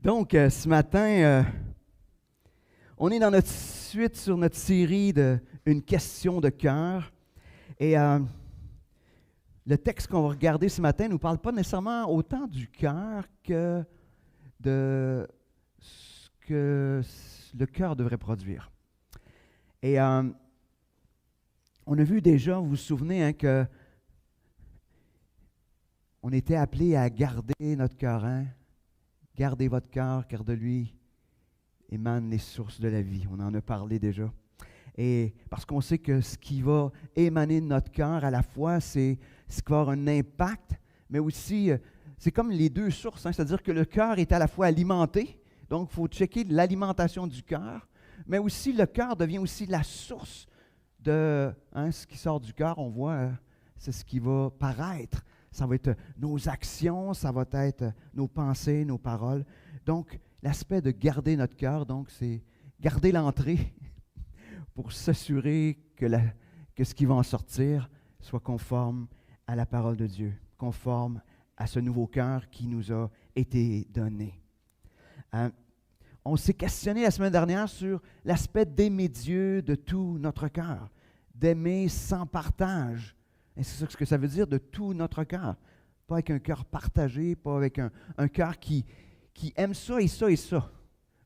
Donc, ce matin, on est dans notre suite sur notre série de Une question de cœur. Et le texte qu'on va regarder ce matin ne nous parle pas nécessairement autant du cœur que de ce que le cœur devrait produire. Et on a vu déjà, vous vous souvenez, hein, que on était appelé à garder notre cœur. Hein? Gardez votre cœur, car de lui émanent les sources de la vie. On en a parlé déjà. Et parce qu'on sait que ce qui va émaner de notre cœur, à la fois, c'est ce qui va avoir un impact, mais aussi, c'est comme les deux sources. Hein? C'est-à-dire que le cœur est à la fois alimenté, donc il faut checker l'alimentation du cœur, mais aussi le cœur devient aussi la source de ce qui sort du cœur. On voit, c'est ce qui va paraître. Ça va être nos actions, ça va être nos pensées, nos paroles. Donc, l'aspect de garder notre cœur, donc, c'est garder l'entrée pour s'assurer que ce qui va en sortir soit conforme à la parole de Dieu, conforme à ce nouveau cœur qui nous a été donné. On s'est questionné la semaine dernière sur l'aspect d'aimer Dieu de tout notre cœur, d'aimer sans partage. Et c'est ça ce que ça veut dire de tout notre cœur. Pas avec un cœur partagé, pas avec un cœur qui aime ça et ça et ça.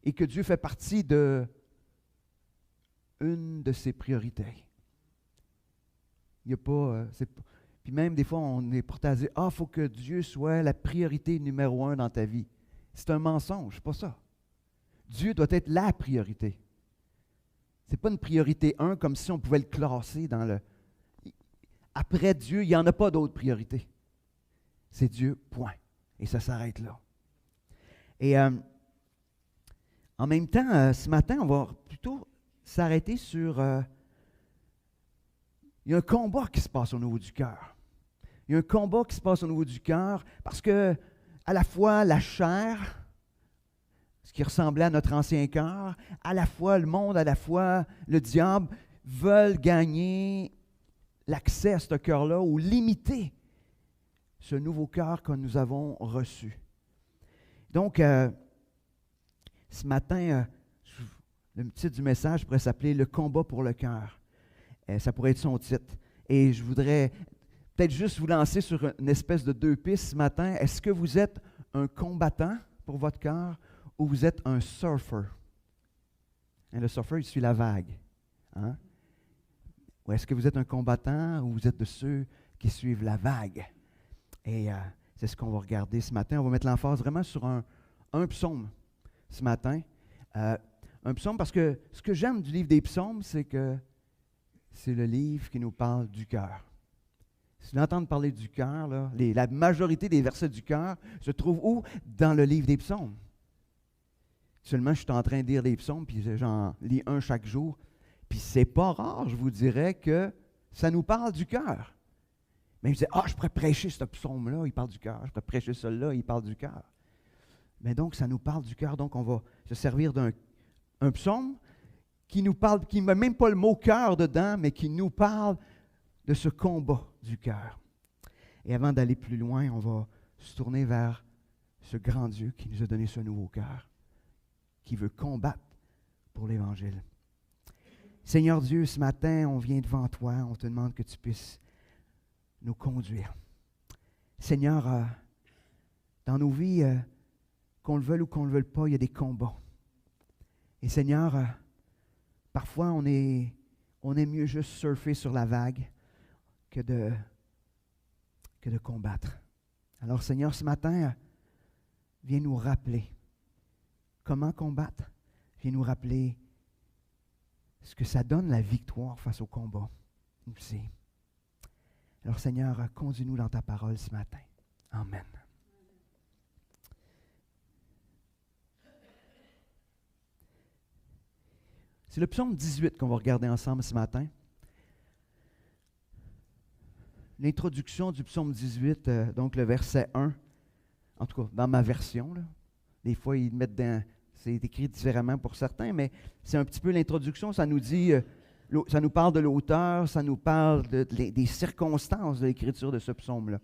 Et que Dieu fait partie de une de ses priorités. Il n'y a pas... puis même des fois, on est porté à dire « Ah, il faut que Dieu soit la priorité numéro 1 dans ta vie. » C'est un mensonge, pas ça. Dieu doit être la priorité. Ce n'est pas une priorité 1 comme si on pouvait le classer dans le... Après Dieu, il n'y en a pas d'autre priorité. C'est Dieu, point. Et ça s'arrête là. Et en même temps, ce matin, on va plutôt s'arrêter sur... il y a un combat qui se passe au niveau du cœur. Il y a un combat qui se passe au niveau du cœur parce que, à la fois, la chair, ce qui ressemblait à notre ancien cœur, à la fois le monde, à la fois le diable, veulent gagner l'accès à ce cœur-là ou limiter ce nouveau cœur que nous avons reçu. Donc, ce matin, le titre du message pourrait s'appeler « Le combat pour le cœur ». Ça pourrait être son titre. Et je voudrais peut-être juste vous lancer sur une espèce de 2 pistes ce matin. Est-ce que vous êtes un combattant pour votre cœur ou vous êtes un surfer? Et le surfer, il suit la vague. Hein? Ou est-ce que vous êtes un combattant ou vous êtes de ceux qui suivent la vague? Et c'est ce qu'on va regarder ce matin. On va mettre l'emphase vraiment sur un psaume ce matin. Un psaume parce que ce que j'aime du livre des psaumes, c'est que c'est le livre qui nous parle du cœur. Si vous entendez parler du cœur, la majorité des versets du cœur se trouvent où? Dans le livre des psaumes. Seulement, je suis en train de lire les psaumes, puis j'en lis un chaque jour. Puis c'est pas rare, je vous dirais, que ça nous parle du cœur. Mais je disais, je pourrais prêcher ce psaume-là, il parle du cœur. Je pourrais prêcher celui-là, il parle du cœur. Mais donc, ça nous parle du cœur. Donc, on va se servir d'un psaume qui nous parle, qui ne met même pas le mot cœur dedans, mais qui nous parle de ce combat du cœur. Et avant d'aller plus loin, on va se tourner vers ce grand Dieu qui nous a donné ce nouveau cœur, qui veut combattre pour l'Évangile. Seigneur Dieu, ce matin, on vient devant toi, on te demande que tu puisses nous conduire. Seigneur, dans nos vies, qu'on le veuille ou qu'on ne le veuille pas, il y a des combats. Et Seigneur, parfois on est mieux juste surfer sur la vague que de combattre. Alors Seigneur, ce matin, viens nous rappeler comment combattre. Viens nous rappeler ce que ça donne la victoire face au combat aussi. Alors Seigneur, conduis-nous dans ta parole ce matin. Amen. C'est le psaume 18 qu'on va regarder ensemble ce matin. L'introduction du psaume 18, donc le verset 1, en tout cas dans ma version, là. Des fois ils mettent c'est écrit différemment pour certains, mais c'est un petit peu l'introduction, ça nous dit, ça nous parle de l'auteur, ça nous parle des circonstances de l'écriture de ce psaume-là.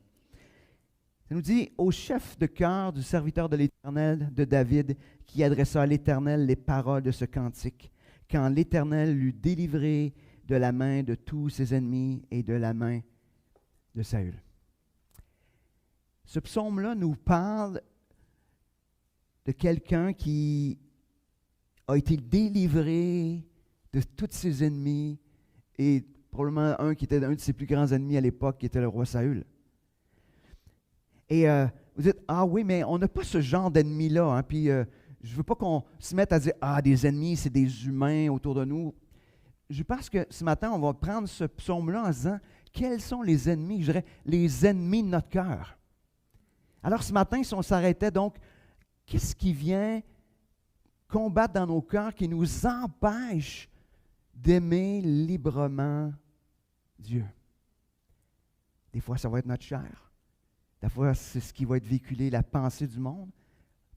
Ça nous dit, au chef de cœur du serviteur de l'Éternel, de David, qui adressa à l'Éternel les paroles de ce cantique, quand l'Éternel l'eut délivré de la main de tous ses ennemis et de la main de Saül. Ce psaume-là nous parle de quelqu'un qui a été délivré de tous ses ennemis et probablement un qui était un de ses plus grands ennemis à l'époque, qui était le roi Saül. Et vous dites, ah oui, mais on n'a pas ce genre d'ennemis-là. Hein, puis je ne veux pas qu'on se mette à dire, ah, des ennemis, c'est des humains autour de nous. Je pense que ce matin, on va prendre ce psaume-là en disant, quels sont les ennemis, je dirais, les ennemis de notre cœur. Alors ce matin, si on s'arrêtait donc, qu'est-ce qui vient combattre dans nos cœurs, qui nous empêche d'aimer librement Dieu? Des fois, ça va être notre chair. Des fois, c'est ce qui va être véhiculé, la pensée du monde.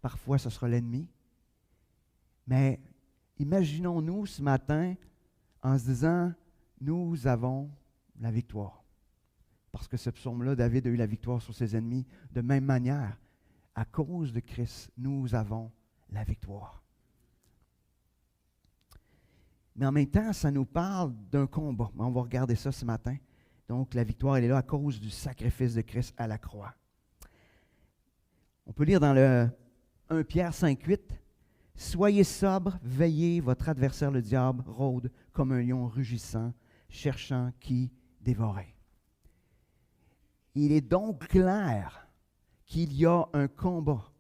Parfois, ce sera l'ennemi. Mais imaginons-nous ce matin en se disant, nous avons la victoire. Parce que ce psaume-là, David a eu la victoire sur ses ennemis. De même manière, à cause de Christ, nous avons la victoire. Mais en même temps, ça nous parle d'un combat. On va regarder ça ce matin. Donc, la victoire, elle est là à cause du sacrifice de Christ à la croix. On peut lire dans le 1 Pierre 5,8 « Soyez sobres, veillez, votre adversaire le diable rôde comme un lion rugissant, cherchant qui dévorer. » Il est donc clair qu'il y a un combat.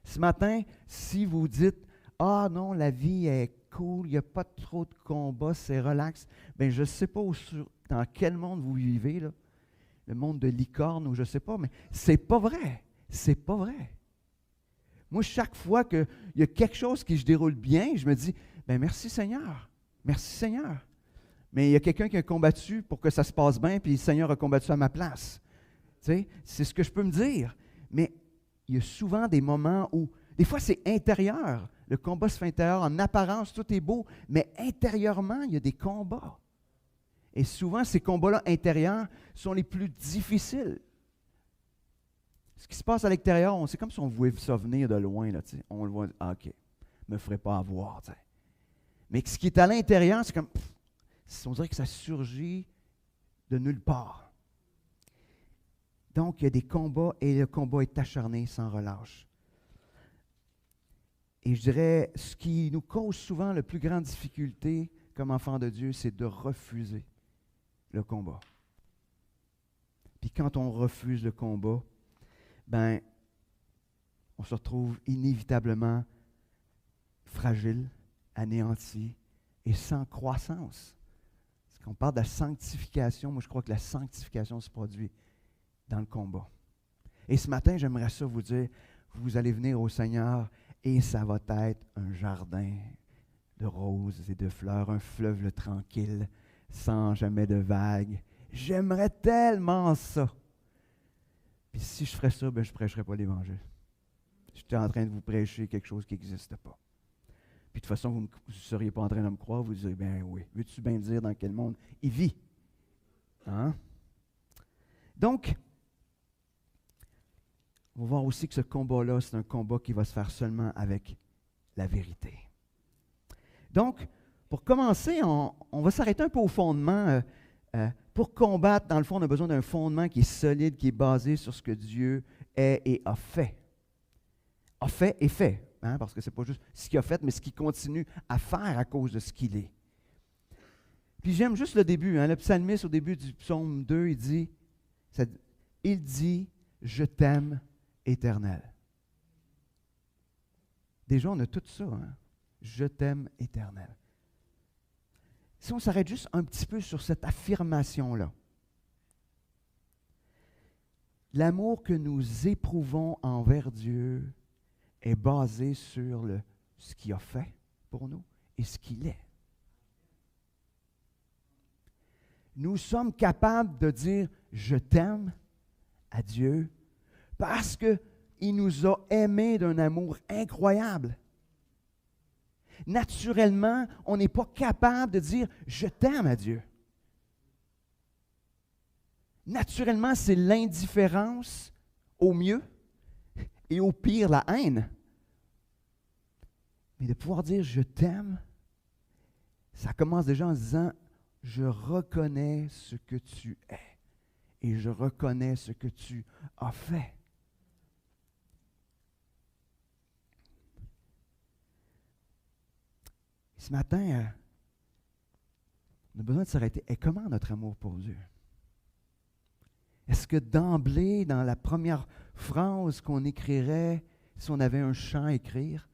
Ce matin, si vous dites « Ah non, la vie est cool, il n'y a pas trop de combats, c'est relax. » Bien, je ne sais pas dans quel monde vous vivez, là. Le monde de licorne ou je ne sais pas, mais c'est pas vrai. C'est pas vrai. Moi, chaque fois qu'il y a quelque chose qui se déroule bien, je me dis, bien, merci Seigneur. Merci Seigneur. Mais il y a quelqu'un qui a combattu pour que ça se passe bien, puis le Seigneur a combattu à ma place. Tu sais, c'est ce que je peux me dire. Mais il y a souvent des moments où, des fois, c'est intérieur. Le combat se fait intérieur. En apparence, tout est beau, mais intérieurement, il y a des combats. Et souvent, ces combats-là intérieurs sont les plus difficiles. Ce qui se passe à l'extérieur, c'est comme si on voulait ça venir de loin. Là, on le voit, ah, OK, je ne me ferai pas avoir. T'sais. Mais ce qui est à l'intérieur, c'est comme, on dirait que ça surgit de nulle part. Donc, il y a des combats et le combat est acharné sans relâche. Et je dirais, ce qui nous cause souvent la plus grande difficulté comme enfants de Dieu, c'est de refuser le combat. Puis quand on refuse le combat, ben, on se retrouve inévitablement fragile, anéanti et sans croissance. Parce qu'on parle de la sanctification, moi je crois que la sanctification se produit dans le combat. Et ce matin, j'aimerais ça vous dire, vous allez venir au Seigneur et ça va être un jardin de roses et de fleurs, un fleuve tranquille, sans jamais de vagues. J'aimerais tellement ça. Puis si je ferais ça, ben je ne prêcherais pas l'Évangile. J'étais en train de vous prêcher quelque chose qui n'existe pas. Puis de toute façon, vous ne seriez pas en train de me croire, vous direz, ben oui, veux-tu bien me dire dans quel monde il vit? Hein? Donc, on va voir aussi que ce combat-là, c'est un combat qui va se faire seulement avec la vérité. Donc, pour commencer, on va s'arrêter un peu au fondement. Pour combattre, dans le fond, on a besoin d'un fondement qui est solide, qui est basé sur ce que Dieu est et a fait. A fait et fait, hein, parce que ce n'est pas juste ce qu'il a fait, mais ce qu'il continue à faire à cause de ce qu'il est. Puis j'aime juste le début. Hein, le psalmiste, au début du psaume 2, il dit, « Je t'aime, Éternel. » Déjà, on a tout ça. Hein? « Je t'aime, Éternel. » Si on s'arrête juste un petit peu sur cette affirmation-là, l'amour que nous éprouvons envers Dieu est basé sur ce qu'il a fait pour nous et ce qu'il est. Nous sommes capables de dire « je t'aime » à Dieu parce qu'il nous a aimés d'un amour incroyable. Naturellement, on n'est pas capable de dire « je t'aime » à Dieu. Naturellement, c'est l'indifférence au mieux et au pire la haine. Mais de pouvoir dire je t'aime, ça commence déjà en se disant je reconnais ce que tu es et je reconnais ce que tu as fait. Ce matin, on a besoin de s'arrêter. Et comment notre amour pour Dieu? Est-ce que d'emblée, dans la première phrase qu'on écrirait, si on avait un chant à écrire,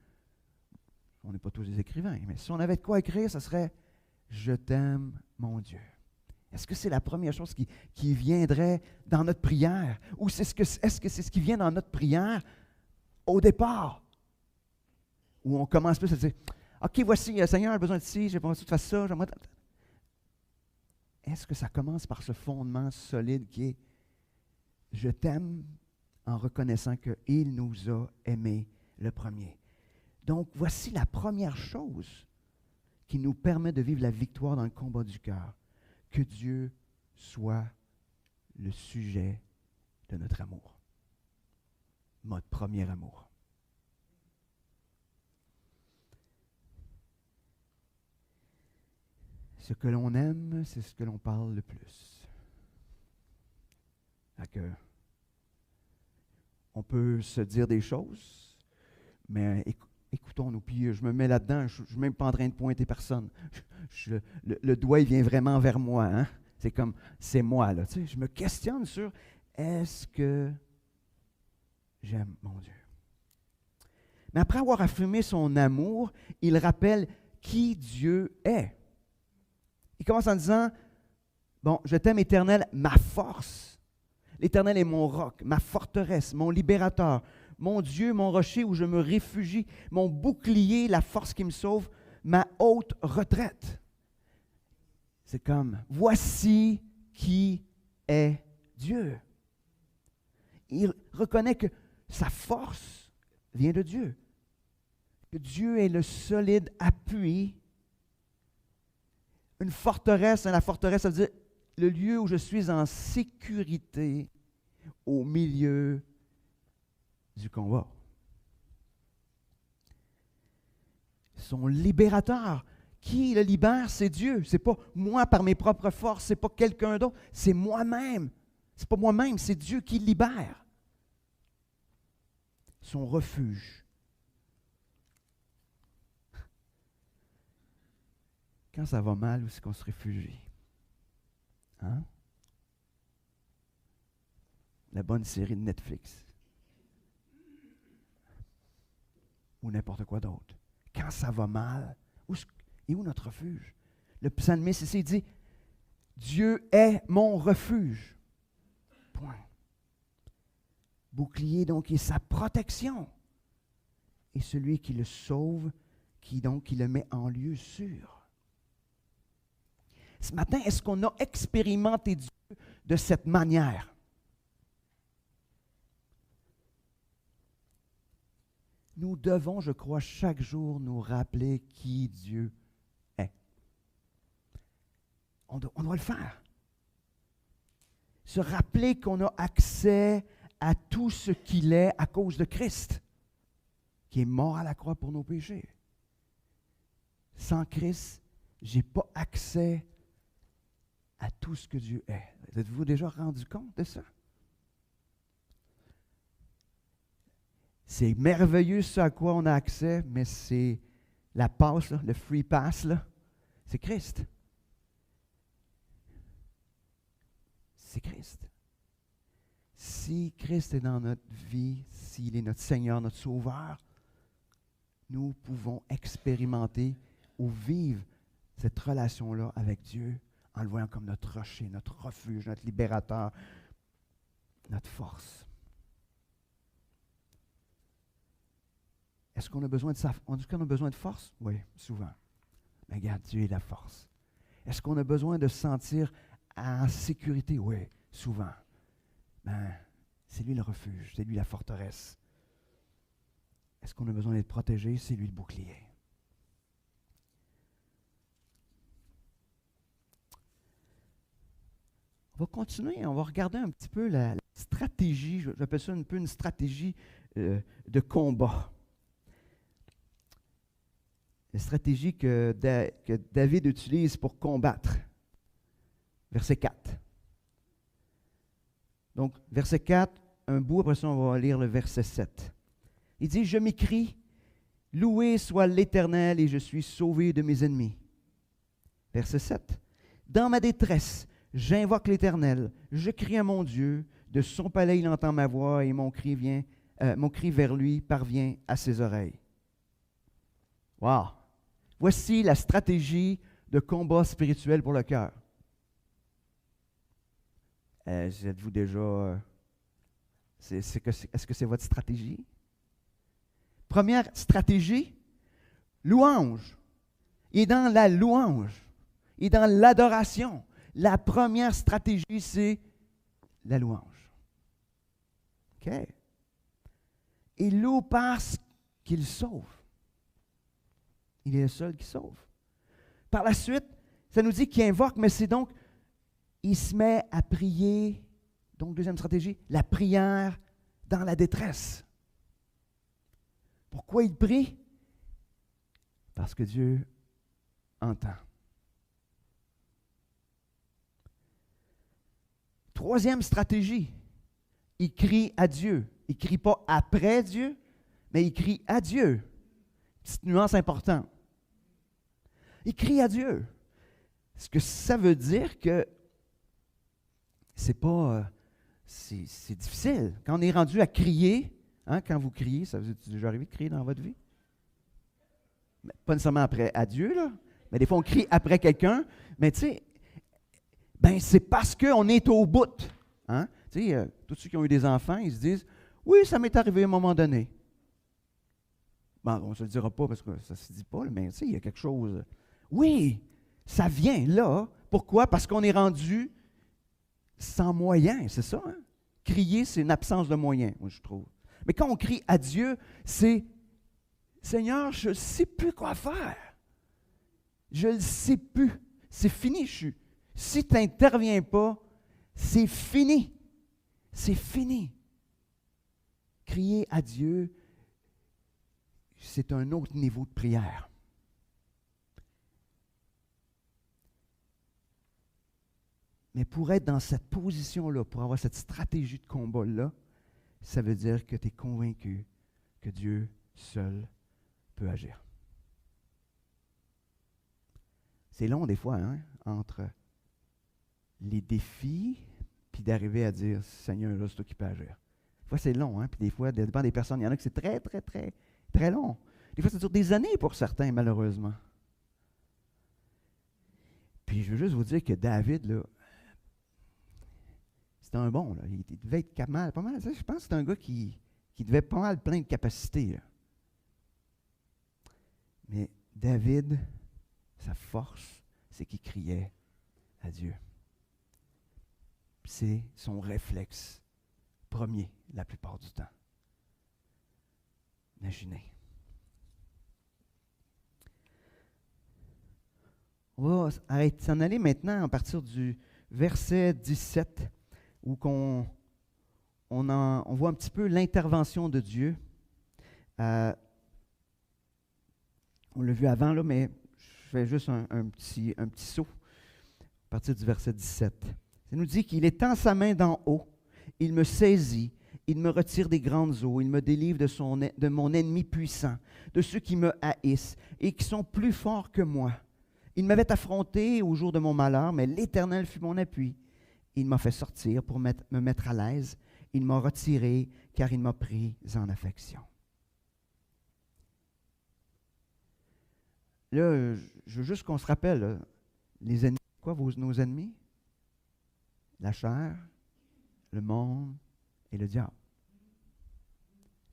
on n'est pas tous des écrivains, mais si on avait de quoi écrire, ce serait « Je t'aime, mon Dieu ». Est-ce que c'est la première chose qui viendrait dans notre prière? Ou est-ce que c'est ce qui vient dans notre prière au départ? Où on commence plus à dire « OK, voici, Seigneur, j'ai besoin de ci, j'ai besoin que tu fasses ça. » Est-ce que ça commence par ce fondement solide qui est « Je t'aime » en reconnaissant qu'il nous a aimés le premier. Donc, voici la première chose qui nous permet de vivre la victoire dans le combat du cœur. Que Dieu soit le sujet de notre amour. Notre premier amour. Ce que l'on aime, c'est ce que l'on parle le plus. On peut se dire des choses, mais écoutons-nous. Puis je me mets là-dedans, je ne suis même pas en train de pointer personne. Le doigt, il vient vraiment vers moi. Hein? C'est comme, c'est moi. Là, tu sais, je me questionne sur, est-ce que j'aime mon Dieu? Mais après avoir affirmé son amour, il rappelle qui Dieu est. Il commence en disant, bon, je t'aime Éternel, ma force. L'Éternel est mon roc, ma forteresse, mon libérateur, mon Dieu, mon rocher où je me réfugie, mon bouclier, la force qui me sauve, ma haute retraite. C'est comme, voici qui est Dieu. Il reconnaît que sa force vient de Dieu. Que Dieu est le solide appui. Une forteresse, la forteresse, ça veut dire le lieu où je suis en sécurité au milieu du combat. Son libérateur, qui le libère, c'est Dieu. Ce n'est pas moi par mes propres forces, ce n'est pas quelqu'un d'autre, c'est moi-même. Ce n'est pas moi-même, c'est Dieu qui libère. Son refuge. Quand ça va mal, où est-ce qu'on se réfugie? Hein? La bonne série de Netflix. Ou n'importe quoi d'autre. Quand ça va mal, où notre refuge? Le psalmiste ici dit, Dieu est mon refuge. Point. Bouclier, donc, est sa protection. Et celui qui le sauve, qui le met en lieu sûr. Ce matin, est-ce qu'on a expérimenté Dieu de cette manière? Nous devons, je crois, chaque jour nous rappeler qui Dieu est. On doit le faire. Se rappeler qu'on a accès à tout ce qu'il est à cause de Christ, qui est mort à la croix pour nos péchés. Sans Christ, je n'ai pas accès à tout ce que Dieu est. Êtes-vous déjà rendu compte de ça? C'est merveilleux ce à quoi on a accès, mais c'est la passe, là, le free pass, là, c'est Christ. C'est Christ. Si Christ est dans notre vie, s'il est notre Seigneur, notre Sauveur, nous pouvons expérimenter ou vivre cette relation-là avec Dieu en le voyant comme notre rocher, notre refuge, notre libérateur, notre force. Est-ce qu'on a besoin de ça? Est-ce qu'on a besoin de force? Oui, souvent. Mais regarde, Dieu est la force. Est-ce qu'on a besoin de se sentir en sécurité? Oui, souvent. Ben, c'est lui le refuge, c'est lui la forteresse. Est-ce qu'on a besoin d'être protégé? C'est lui le bouclier. On va continuer, on va regarder un petit peu la stratégie, j'appelle ça un peu une stratégie de combat. La stratégie que David utilise pour combattre. Verset 4. Donc, verset 4, un bout, après ça, on va lire le verset 7. Il dit, « Je m'écrie, loué soit l'Éternel et je suis sauvé de mes ennemis. » Verset 7. « Dans ma détresse, j'invoque l'Éternel, je crie à mon Dieu, de son palais il entend ma voix et mon cri vers lui parvient à ses oreilles. » Wow! Voici la stratégie de combat spirituel pour le cœur. Êtes-vous déjà... est-ce que c'est votre stratégie? Première stratégie, louange. Il est dans la louange. Il est dans l'adoration. La première stratégie, c'est la louange. OK? Il loue parce qu'il sauve. Il est le seul qui sauve. Par la suite, ça nous dit qu'il invoque, mais c'est donc, il se met à prier. Donc, deuxième stratégie, la prière dans la détresse. Pourquoi il prie? Parce que Dieu entend. Troisième stratégie, il crie à Dieu. Il ne crie pas après Dieu, mais il crie à Dieu. Petite nuance importante. Il crie à Dieu. Ce que ça veut dire que c'est pas... c'est difficile. Quand on est rendu à crier, hein, quand vous criez, ça vous est déjà arrivé de crier dans votre vie? Mais pas nécessairement après à Dieu, là, mais des fois on crie après quelqu'un, mais tu sais, ben c'est parce qu'on est au bout. Hein? Tu sais, tous ceux qui ont eu des enfants, ils se disent, oui, ça m'est arrivé à un moment donné. Bon, on ne se le dira pas parce que ça ne se dit pas, mais tu sais, il y a quelque chose. Oui, ça vient là. Pourquoi? Parce qu'on est rendu sans moyens, c'est ça. Hein? Crier, c'est une absence de moyens, moi je trouve. Mais quand on crie à Dieu, c'est Seigneur, je ne sais plus quoi faire. Je ne sais plus. C'est fini. Si tu n'interviens pas, c'est fini. C'est fini. Crier à Dieu, c'est un autre niveau de prière. Mais pour être dans cette position-là, pour avoir cette stratégie de combat-là, ça veut dire que tu es convaincu que Dieu seul peut agir. C'est long des fois, hein, entre les défis puis d'arriver à dire, Seigneur, là, c'est toi qui peux agir. Des fois, c'est long, hein, puis des fois, ça dépend des personnes. Il y en a qui c'est très, très, très, très long. Des fois, ça dure des années pour certains, malheureusement. Puis, je veux juste vous dire que David, là, c'était un bon, là. Il devait être pas mal. Je pense que c'est un gars qui devait pas mal plein de capacités, là. Mais David, sa force, c'est qu'il criait à Dieu. C'est son réflexe premier la plupart du temps. Imaginez. On va s'en aller maintenant à partir du verset 17 où on voit un petit peu l'intervention de Dieu. On l'a vu avant, là, mais je fais juste un petit saut à partir du verset 17. Ça nous dit qu'il étend sa main d'en haut, il me saisit, il me retire des grandes eaux, il me délivre de mon ennemi puissant, de ceux qui me haïssent et qui sont plus forts que moi. Il m'avait affronté au jour de mon malheur, mais l'Éternel fut mon appui. Il m'a fait sortir pour me mettre à l'aise. Il m'a retiré car il m'a pris en affection. Là, je veux juste qu'on se rappelle, là, les ennemis, quoi, nos ennemis? La chair, le monde et le diable.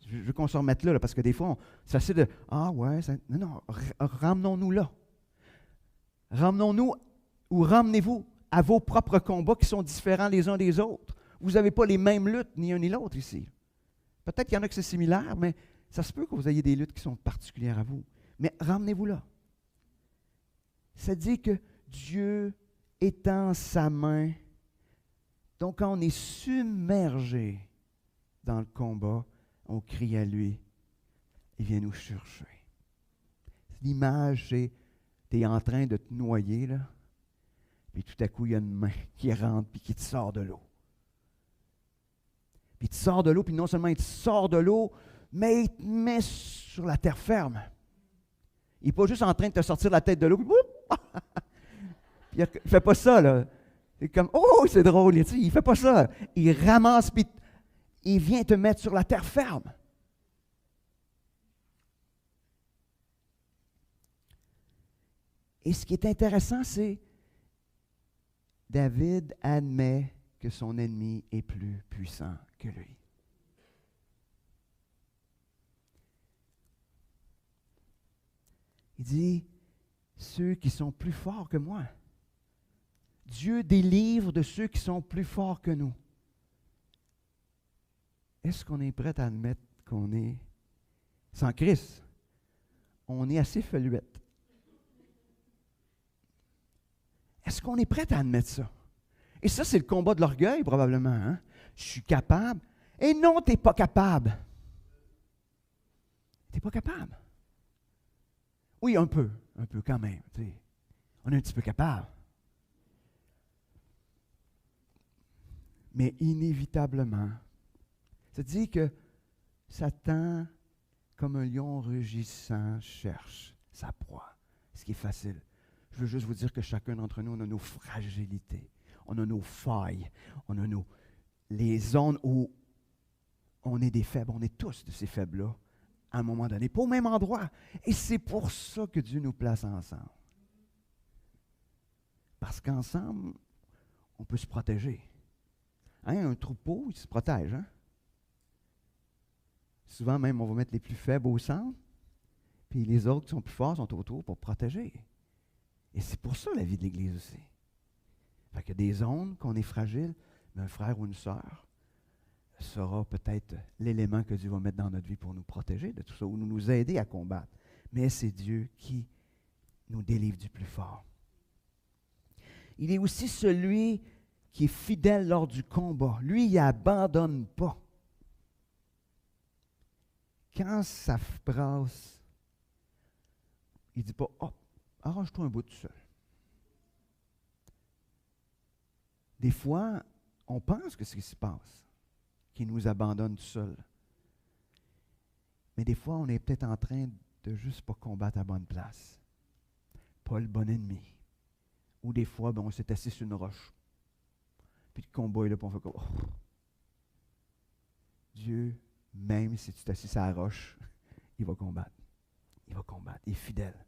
Je veux qu'on se remette là, parce que des fois, c'est facile de « Ah ouais, non, ramenons-nous là. » Ramenons-nous ou ramenez-vous à vos propres combats qui sont différents les uns des autres. Vous n'avez pas les mêmes luttes, ni un ni l'autre ici. Peut-être qu'il y en a que c'est similaire, mais ça se peut que vous ayez des luttes qui sont particulières à vous. Mais ramenez-vous là. Ça dit que Dieu étend sa main Donc, quand on est submergé dans le combat, on crie à lui. Il vient nous chercher. L'image, c'est tu es en train de te noyer, là, puis tout à coup, il y a une main qui rentre puis qui te sort de l'eau. Puis il te sort de l'eau, puis non seulement il te sort de l'eau, mais il te met sur la terre ferme. Il n'est pas juste en train de te sortir la tête de l'eau, puis il ne fait pas ça, là. C'est comme, oh, c'est drôle, il ne fait pas ça. Il ramasse, puis il vient te mettre sur la terre ferme. Et ce qui est intéressant, c'est David admet que son ennemi est plus puissant que lui. Il dit, ceux qui sont plus forts que moi. Dieu délivre de ceux qui sont plus forts que nous. Est-ce qu'on est prêt à admettre qu'on est sans Christ? On est assez feluette. Est-ce qu'on est prêt à admettre ça? Et ça, c'est le combat de l'orgueil, probablement. Hein? Je suis capable. Et non, tu n'es pas capable. Tu n'es pas capable. Oui, un peu quand même. T'sais. On est un petit peu capable. Mais inévitablement, ça dit que Satan, comme un lion rugissant, cherche sa proie. Ce qui est facile. Je veux juste vous dire que chacun d'entre nous, on a nos fragilités, on a nos failles, on a les zones où on est des faibles. On est tous de ces faibles-là, à un moment donné, pas au même endroit. Et c'est pour ça que Dieu nous place ensemble. Parce qu'ensemble, on peut se protéger. Hein, un troupeau, il se protège. Hein? Souvent même, on va mettre les plus faibles au centre, puis les autres qui sont plus forts sont autour pour protéger. Et c'est pour ça la vie de l'Église aussi. Fait qu'il y a des zones qu'on est fragile, mais un frère ou une sœur sera peut-être l'élément que Dieu va mettre dans notre vie pour nous protéger de tout ça, ou nous aider à combattre. Mais c'est Dieu qui nous délivre du plus fort. Il est aussi celui qui est fidèle lors du combat. Lui, il n'abandonne pas. Quand ça brasse, il ne dit pas « Oh, arrange-toi un bout tout seul. » Des fois, on pense que c'est ce qui se passe, qu'il nous abandonne tout seul. Mais des fois, on est peut-être en train de juste pas combattre à bonne place. Pas le bon ennemi. Ou des fois, on s'est assis sur une roche. Puis le combat est là, puis on fait comme... Oh. Dieu, même si tu t'assis sur la roche, il va combattre. Il va combattre. Il est fidèle.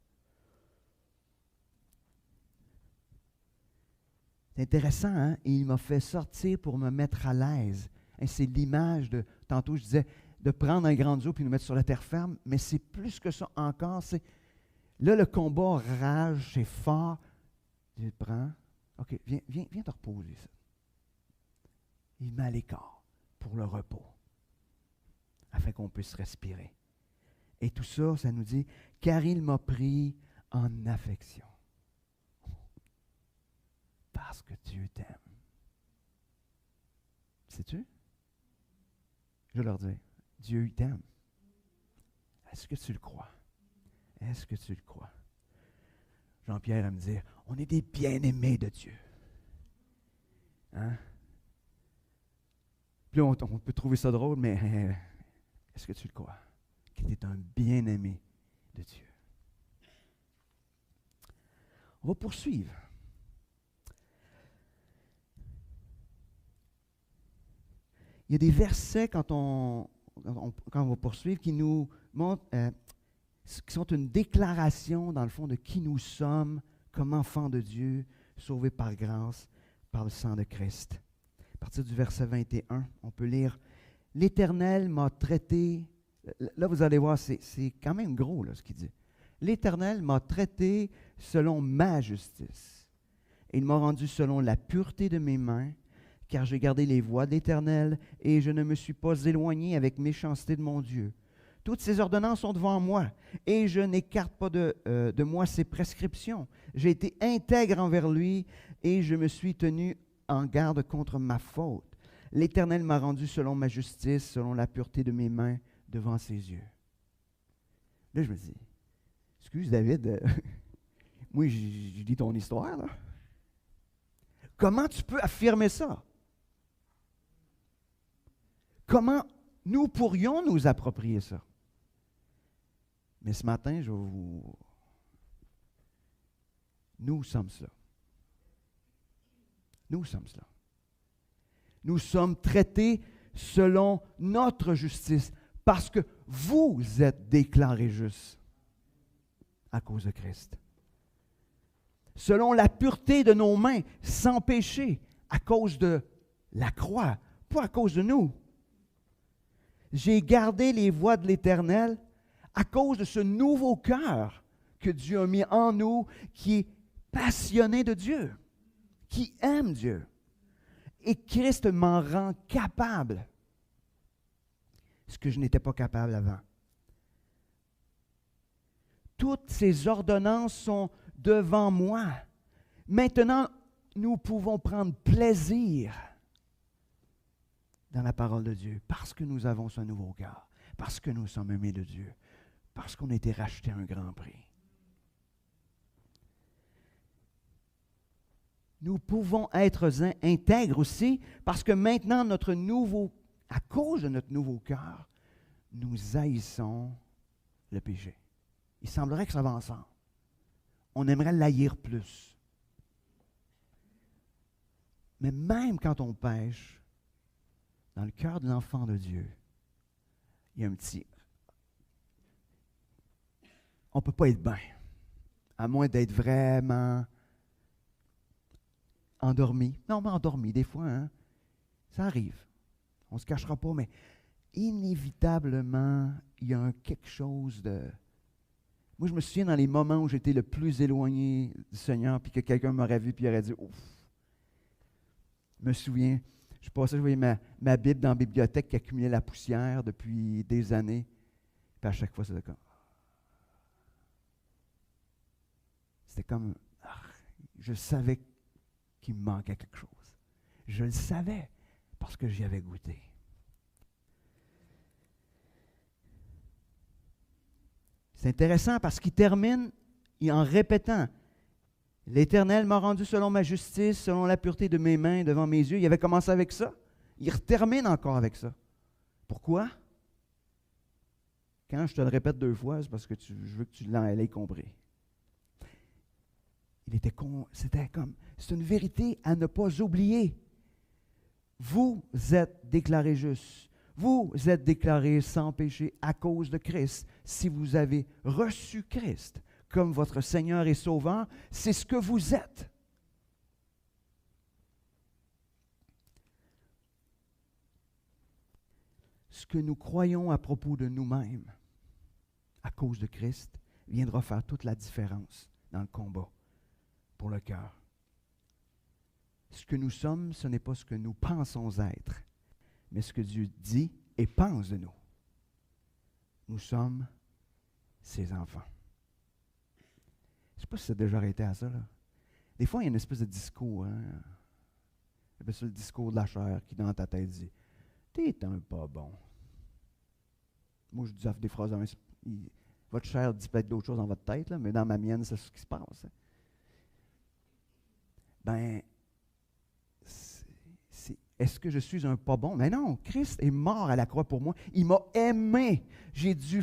C'est intéressant, hein? Et il m'a fait sortir pour me mettre à l'aise. Hein, c'est l'image de, tantôt je disais, de prendre un grand eau puis nous mettre sur la terre ferme, mais c'est plus que ça encore. C'est, là, le combat rage, c'est fort. Dieu te prend. OK, viens te reposer. Ça. Il met à l'écart pour le repos, afin qu'on puisse respirer. Et tout ça, ça nous dit, car il m'a pris en affection. Parce que Dieu t'aime. Sais-tu? Je vais leur dire, Dieu t'aime. Est-ce que tu le crois? Est-ce que tu le crois? Jean-Pierre va me dire, on est des bien-aimés de Dieu. Hein? Puis on peut trouver ça drôle, mais est-ce que tu le crois? Qu'il est un bien-aimé de Dieu. On va poursuivre. Il y a des versets quand on va poursuivre qui nous montrent, qui sont une déclaration dans le fond de qui nous sommes comme enfants de Dieu, sauvés par grâce, par le sang de Christ. À partir du verset 21, on peut lire « L'Éternel m'a traité », là vous allez voir, c'est quand même gros là, ce qu'il dit. « L'Éternel m'a traité selon ma justice. Il m'a rendu selon la pureté de mes mains, car j'ai gardé les voies de l'Éternel et je ne me suis pas éloigné avec méchanceté de mon Dieu. Toutes ses ordonnances sont devant moi et je n'écarte pas de moi ses prescriptions. J'ai été intègre envers lui et je me suis tenu en garde contre ma faute. L'Éternel m'a rendu selon ma justice, selon la pureté de mes mains devant ses yeux. Là, je me dis, excuse David, moi, je lis ton histoire, là. Comment tu peux affirmer ça? Comment nous pourrions nous approprier ça? Mais ce matin, nous sommes cela. Nous sommes cela. Nous sommes traités selon notre justice parce que vous êtes déclarés justes à cause de Christ. Selon la pureté de nos mains, sans péché, à cause de la croix, pas à cause de nous. J'ai gardé les voies de l'Éternel à cause de ce nouveau cœur que Dieu a mis en nous, qui est passionné de Dieu, qui aime Dieu. Et Christ m'en rend capable, ce que je n'étais pas capable avant. Toutes ces ordonnances sont devant moi. Maintenant, nous pouvons prendre plaisir dans la parole de Dieu parce que nous avons ce nouveau cœur, parce que nous sommes aimés de Dieu, parce qu'on a été rachetés à un grand prix. Nous pouvons être intègres aussi parce que maintenant, à cause de notre nouveau cœur, nous haïssons le péché. Il semblerait que ça va ensemble. On aimerait l'haïr plus. Mais même quand on pêche, dans le cœur de l'enfant de Dieu, il y a un petit... On ne peut pas être bien, à moins d'être vraiment endormi. Non, mais endormi, des fois, hein? Ça arrive. On ne se cachera pas, mais inévitablement, il y a quelque chose de... Moi, je me souviens dans les moments où j'étais le plus éloigné du Seigneur, puis que quelqu'un m'aurait vu, puis il aurait dit, ouf. Je me souviens, je passais, je voyais ma Bible dans la bibliothèque qui accumulait la poussière depuis des années. Puis à chaque fois, c'était comme, je savais qu'il me manquait quelque chose. Je le savais parce que j'y avais goûté. C'est intéressant parce qu'il termine en répétant, « L'Éternel m'a rendu selon ma justice, selon la pureté de mes mains devant mes yeux. » Il avait commencé avec ça. Il termine encore avec ça. Pourquoi? Quand je te le répète 2 fois, c'est parce que je veux que tu l'aies compris. C'est une vérité à ne pas oublier. Vous êtes déclarés justes. Vous êtes déclarés sans péché à cause de Christ. Si vous avez reçu Christ comme votre Seigneur et Sauveur, c'est ce que vous êtes. Ce que nous croyons à propos de nous-mêmes, à cause de Christ, viendra faire toute la différence dans le combat pour le cœur. Ce que nous sommes, ce n'est pas ce que nous pensons être, mais ce que Dieu dit et pense de nous. Nous sommes ses enfants. Je ne sais pas si ça a déjà arrêté à ça, là. Des fois, il y a une espèce de discours, hein? C'est le discours de la chair qui, dans ta tête, dit « T'es un pas bon. » Moi, je dis des phrases, votre chair dit peut-être d'autres choses dans votre tête, là, mais dans ma mienne, c'est ce qui se passe. Ben, est-ce que je suis un pas bon? Mais non, Christ est mort à la croix pour moi. Il m'a aimé. J'ai dû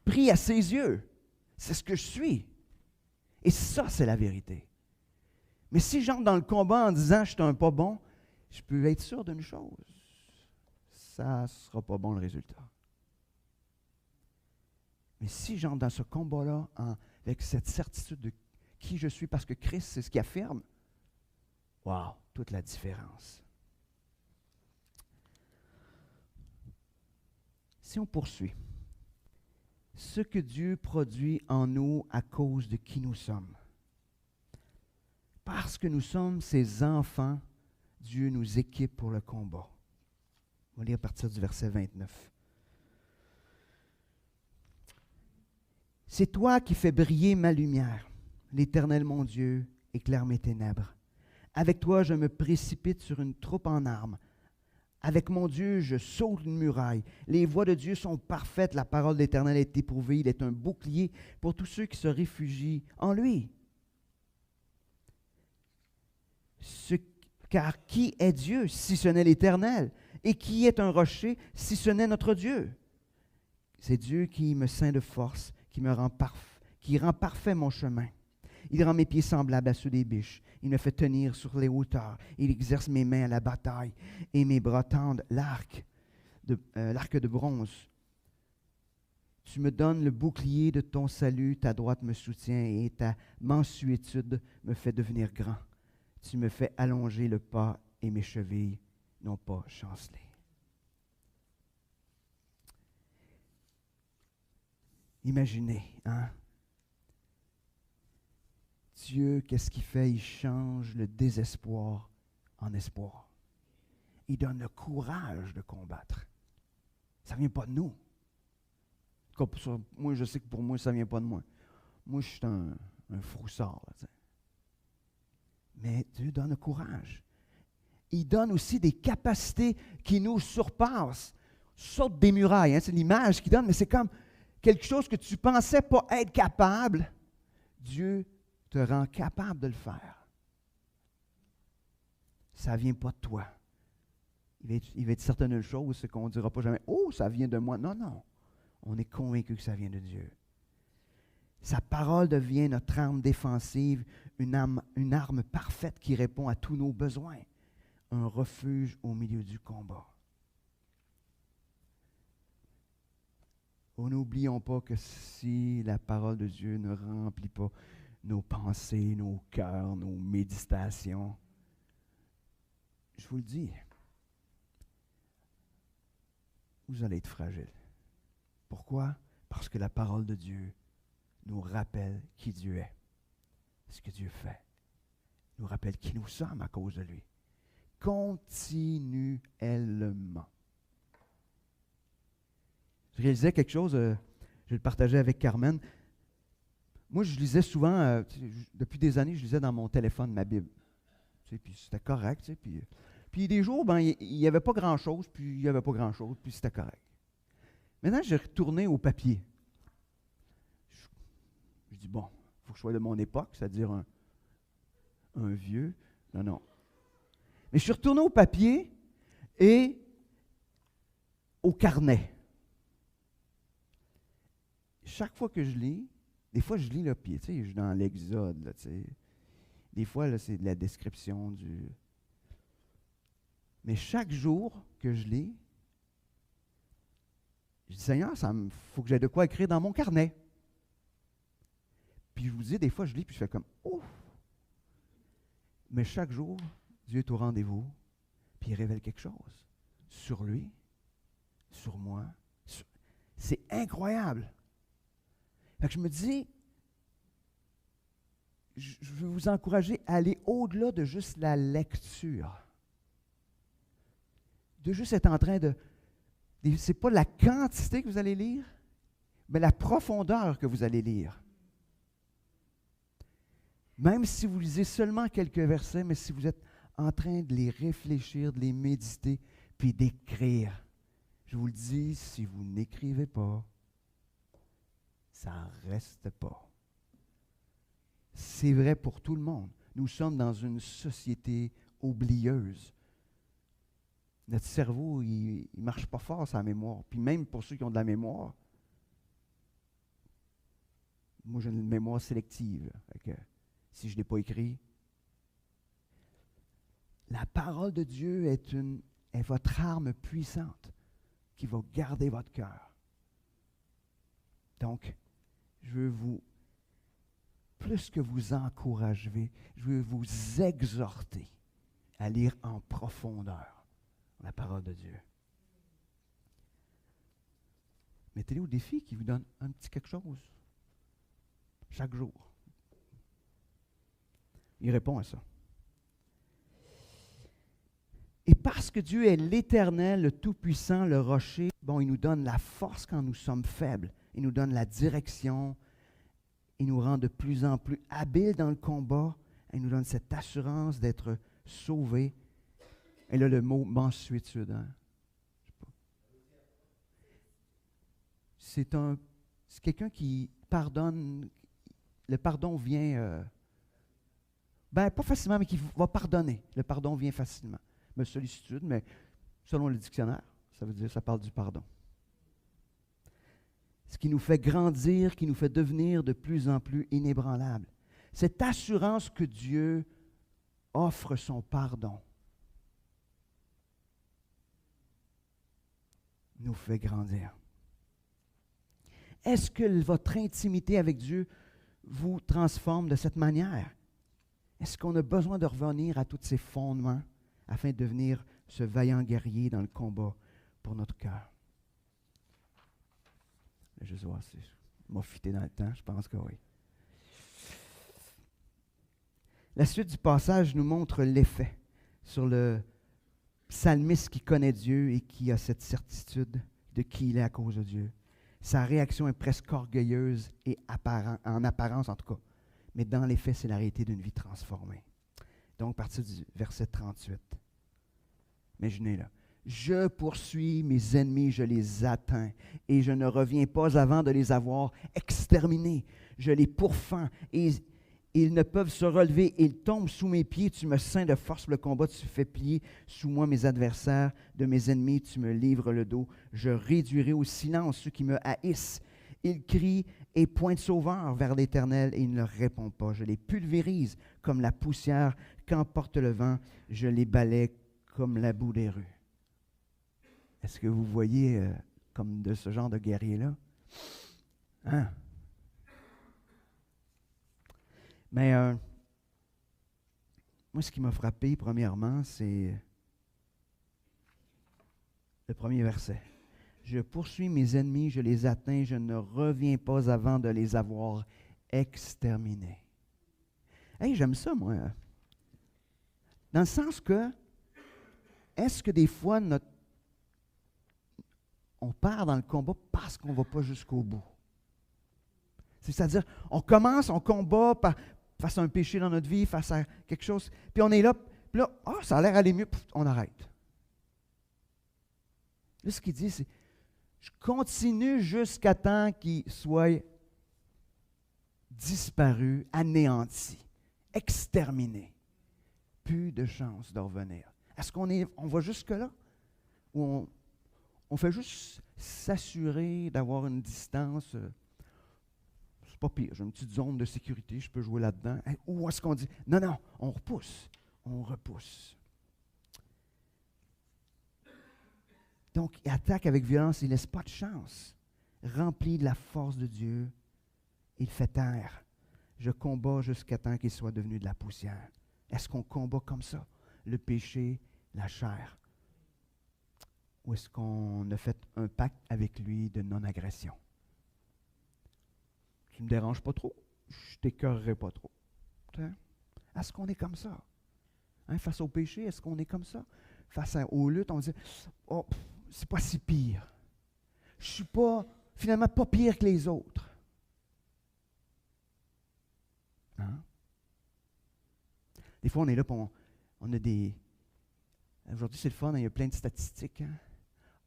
prier à ses yeux. C'est ce que je suis. Et ça, c'est la vérité. Mais si j'entre dans le combat en disant « je suis un pas bon », je peux être sûr d'une chose. Ça ne sera pas bon le résultat. Mais si j'entre dans ce combat-là avec cette certitude de qui je suis, parce que Christ, c'est ce qui affirme, wow, toute la différence. Si on poursuit, ce que Dieu produit en nous à cause de qui nous sommes. Parce que nous sommes ses enfants, Dieu nous équipe pour le combat. On va lire à partir du verset 29. C'est toi qui fais briller ma lumière, l'Éternel mon Dieu, éclaire mes ténèbres. Avec toi, je me précipite sur une troupe en armes. Avec mon Dieu, je saute une muraille. Les voies de Dieu sont parfaites. La parole de l'Éternel est éprouvée. Il est un bouclier pour tous ceux qui se réfugient en lui. Car qui est Dieu si ce n'est l'Éternel? Et qui est un rocher si ce n'est notre Dieu? C'est Dieu qui me ceint de force, qui rend parfait mon chemin. Il rend mes pieds semblables à ceux des biches. Il me fait tenir sur les hauteurs. Il exerce mes mains à la bataille et mes bras tendent l'arc de bronze. Tu me donnes le bouclier de ton salut, ta droite me soutient et ta mansuétude me fait devenir grand. Tu me fais allonger le pas et mes chevilles n'ont pas chancelé. Imaginez, hein? Dieu, qu'est-ce qu'il fait? Il change le désespoir en espoir. Il donne le courage de combattre. Ça ne vient pas de nous. Moi, je sais que pour moi, ça ne vient pas de moi. Moi, je suis un froussard. Là, mais Dieu donne le courage. Il donne aussi des capacités qui nous surpassent. Saute des murailles, hein, c'est l'image qu'il donne, mais c'est comme quelque chose que tu ne pensais pas être capable. Dieu te rend capable de le faire. Ça ne vient pas de toi. Il va être certaines choses, c'est qu'on ne dira pas jamais « Oh, ça vient de moi ». Non, non. On est convaincu que ça vient de Dieu. Sa parole devient notre arme défensive, une arme parfaite qui répond à tous nos besoins. Un refuge au milieu du combat. N'oublions pas que si la parole de Dieu ne remplit pas nos pensées, nos cœurs, nos méditations, je vous le dis, vous allez être fragile. Pourquoi? Parce que la parole de Dieu nous rappelle qui Dieu est, ce que Dieu fait. Nous rappelle qui nous sommes à cause de lui. Continuellement. Je réalisais quelque chose, je le partageais avec Carmen. Moi, je lisais souvent, depuis des années, je lisais dans mon téléphone ma Bible. Tu sais, puis c'était correct. Tu sais, puis des jours, ben, il n'y avait pas grand-chose, puis il n'y avait pas grand-chose, puis c'était correct. Maintenant, j'ai retourné au papier. Je dis, bon, il faut que je sois de mon époque, c'est-à-dire un vieux. Non. Mais je suis retourné au papier et au carnet. Chaque fois que je lis, des fois je lis le pied, tu sais, je suis dans l'Exode, là, tu sais. Des fois, là, c'est de la description du... Mais chaque jour que je lis, je dis, Seigneur, il faut que j'aie de quoi écrire dans mon carnet. Puis je vous dis, des fois, je lis, puis je fais comme, ouf! Mais chaque jour, Dieu est au rendez-vous, puis il révèle quelque chose sur lui, sur moi. C'est incroyable. Fait que je me dis, je veux vous encourager à aller au-delà de juste la lecture. De juste être en train de... Ce n'est pas la quantité que vous allez lire, mais la profondeur que vous allez lire. Même si vous lisez seulement quelques versets, mais si vous êtes en train de les réfléchir, de les méditer, puis d'écrire, je vous le dis, si vous n'écrivez pas, ça ne reste pas. C'est vrai pour tout le monde. Nous sommes dans une société oublieuse. Notre cerveau, il ne marche pas fort sur la mémoire. Puis même pour ceux qui ont de la mémoire, moi j'ai une mémoire sélective. Si je ne l'ai pas écrit, la parole de Dieu est votre arme puissante qui va garder votre cœur. Donc, je veux plus que vous encourager, je veux vous exhorter à lire en profondeur la parole de Dieu. Mettez-les au défi qui vous donne un petit quelque chose chaque jour. Il répond à ça. Et parce que Dieu est l'Éternel, le Tout-Puissant, le rocher, il nous donne la force quand nous sommes faibles. Il nous donne la direction. Il nous rend de plus en plus habiles dans le combat Il nous donne cette assurance d'être sauvés. Et là, le mot mansuétude. Hein? C'est quelqu'un qui pardonne. Le pardon vient, pas facilement, mais qui va pardonner. Le pardon vient facilement. Mais sollicitude, mais selon le dictionnaire, ça veut dire, ça parle du pardon. Ce qui nous fait grandir, qui nous fait devenir de plus en plus inébranlables. Cette assurance que Dieu offre son pardon nous fait grandir. Est-ce que votre intimité avec Dieu vous transforme de cette manière? Est-ce qu'on a besoin de revenir à tous ces fondements afin de devenir ce vaillant guerrier dans le combat pour notre cœur? Je sais pas si je m'ai fité dans le temps, je pense que oui. La suite du passage nous montre l'effet sur le psalmiste qui connaît Dieu et qui a cette certitude de qui il est à cause de Dieu. Sa réaction est presque orgueilleuse et en apparence en tout cas. Mais dans les faits, c'est la réalité d'une vie transformée. Donc, à partir du verset 38. Imaginez là. Je poursuis mes ennemis, je les atteins, et je ne reviens pas avant de les avoir exterminés. Je les pourfends, et ils ne peuvent se relever. Ils tombent sous mes pieds. Tu me ceins de force pour le combat. Tu fais plier sous moi mes adversaires. De mes ennemis, tu me livres le dos. Je réduirai au silence ceux qui me haïssent. Ils crient et pointent sauveur vers l'Éternel et il ne leur répond pas. Je les pulvérise comme la poussière qu'emporte le vent. Je les balaie comme la boue des rues. Est-ce que vous voyez comme de ce genre de guerrier-là? Hein? Mais moi, ce qui m'a frappé, premièrement, c'est le premier verset. Je poursuis mes ennemis, je les atteins, je ne reviens pas avant de les avoir exterminés. Hey, j'aime ça, moi. Dans le sens que, est-ce que des fois, on perd dans le combat parce qu'on ne va pas jusqu'au bout? C'est-à-dire, on commence, on combat face à un péché dans notre vie, face à quelque chose, puis on est là, puis là, ça a l'air d'aller mieux, on arrête. Là, ce qu'il dit, c'est, je continue jusqu'à temps qu'il soit disparu, anéanti, exterminé. Plus de chance de revenir. Est-ce on va jusque-là? Ou on fait juste s'assurer d'avoir une distance? C'est pas pire, j'ai une petite zone de sécurité, je peux jouer là-dedans. Ou est-ce qu'on dit, non, on repousse, on repousse. Donc, il attaque avec violence, il ne laisse pas de chance. Rempli de la force de Dieu, il fait taire. Je combats jusqu'à temps qu'il soit devenu de la poussière. Est-ce qu'on combat comme ça? Le péché, la chair. Ou est-ce qu'on a fait un pacte avec lui de non-agression? Tu ne me déranges pas trop, je ne t'écœurerai pas trop. Est-ce qu'on est comme ça? Face au péché, est-ce qu'on est comme ça? Face aux luttes, on dit, c'est pas si pire. Je ne suis finalement pas pire que les autres. Hein? Des fois, on est là, on a des... Aujourd'hui, c'est le fun, il y a plein de statistiques.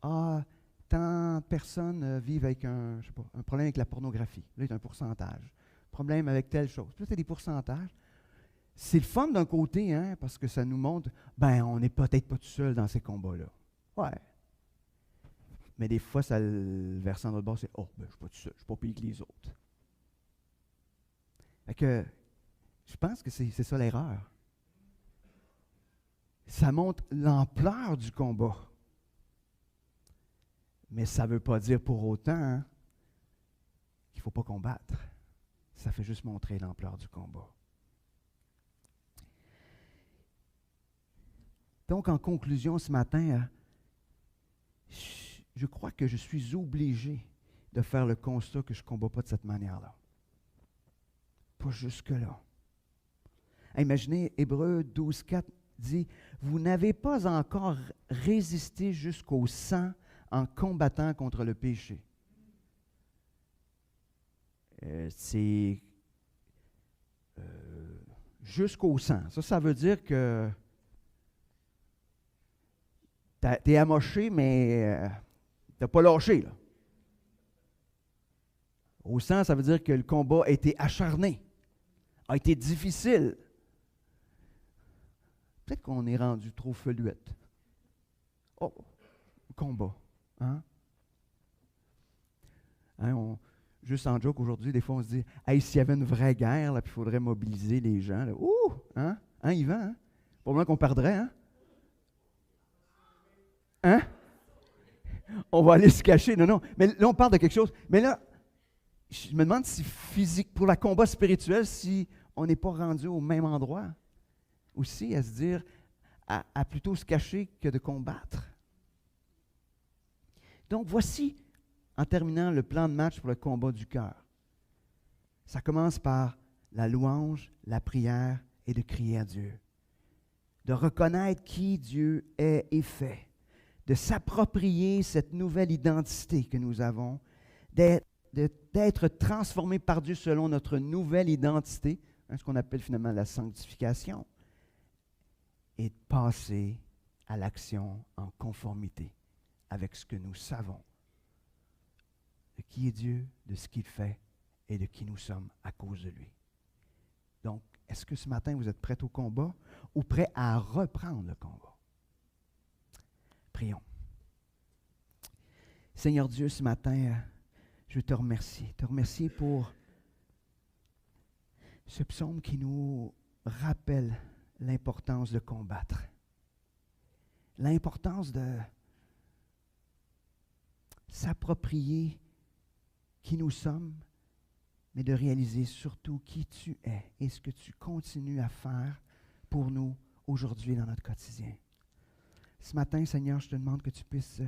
Tant de personnes vivent avec un problème avec la pornographie. Là, il y a un pourcentage. Problème avec telle chose. Puis là, tu as des pourcentages. C'est le fun d'un côté, parce que ça nous montre, on n'est peut-être pas tout seul dans ces combats-là. Ouais. Mais des fois, le versant de l'autre bord, c'est, je ne suis pas tout seul, je ne suis pas pire que les autres. Fait que, je pense que c'est ça l'erreur. Ça montre l'ampleur du combat. Mais ça ne veut pas dire pour autant qu'il ne faut pas combattre. Ça fait juste montrer l'ampleur du combat. Donc, en conclusion, ce matin, je crois que je suis obligé de faire le constat que je ne combats pas de cette manière-là. Pas jusque-là. Imaginez, Hébreux 12,4 dit, « Vous n'avez pas encore résisté jusqu'au sang en combattant contre le péché. » jusqu'au sang. Ça veut dire que tu es amoché, mais tu n'as pas lâché, là. Au sang, ça veut dire que le combat a été acharné, a été difficile. Peut-être qu'on est rendu trop feluette. Oh, combat. Hein? Juste en joke aujourd'hui, des fois on se dit, hey, s'il y avait une vraie guerre, là, puis il faudrait mobiliser les gens. Là, ouh! Hein? Hein, Yvan? Hein? Probablement qu'on perdrait, hein? Hein? On va aller se cacher. Non, non. Mais là, on parle de quelque chose. Mais là, je me demande si physique, pour le combat spirituel, si on n'est pas rendu au même endroit aussi, à se dire, à plutôt se cacher que de combattre. Donc, voici, en terminant, le plan de match pour le combat du cœur. Ça commence par la louange, la prière et de crier à Dieu. De reconnaître qui Dieu est et fait. De s'approprier cette nouvelle identité que nous avons, d'être transformé par Dieu selon notre nouvelle identité, ce qu'on appelle finalement la sanctification, et de passer à l'action en conformité avec ce que nous savons de qui est Dieu, de ce qu'il fait et de qui nous sommes à cause de lui. Donc, est-ce que ce matin vous êtes prêts au combat ou prêts à reprendre le combat? Prions. Seigneur Dieu, ce matin, je veux te remercier. Te remercier pour ce psaume qui nous rappelle l'importance de combattre. L'importance de s'approprier qui nous sommes, mais de réaliser surtout qui tu es et ce que tu continues à faire pour nous aujourd'hui dans notre quotidien. Ce matin, Seigneur, je te demande que tu puisses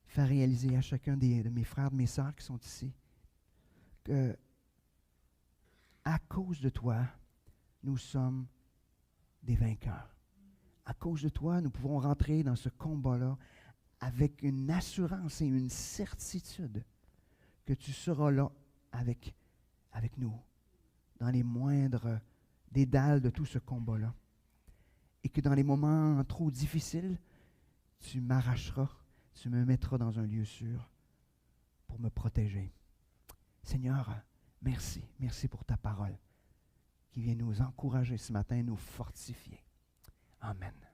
faire réaliser à chacun de mes frères, de mes sœurs qui sont ici, que à cause de toi, nous sommes des vainqueurs. À cause de toi, nous pouvons rentrer dans ce combat-là avec une assurance et une certitude que tu seras là avec nous, dans les moindres dédales de tout ce combat-là. Et que dans les moments trop difficiles, tu m'arracheras, tu me mettras dans un lieu sûr pour me protéger. Seigneur, merci. Merci pour ta parole qui vient nous encourager ce matin, nous fortifier. Amen.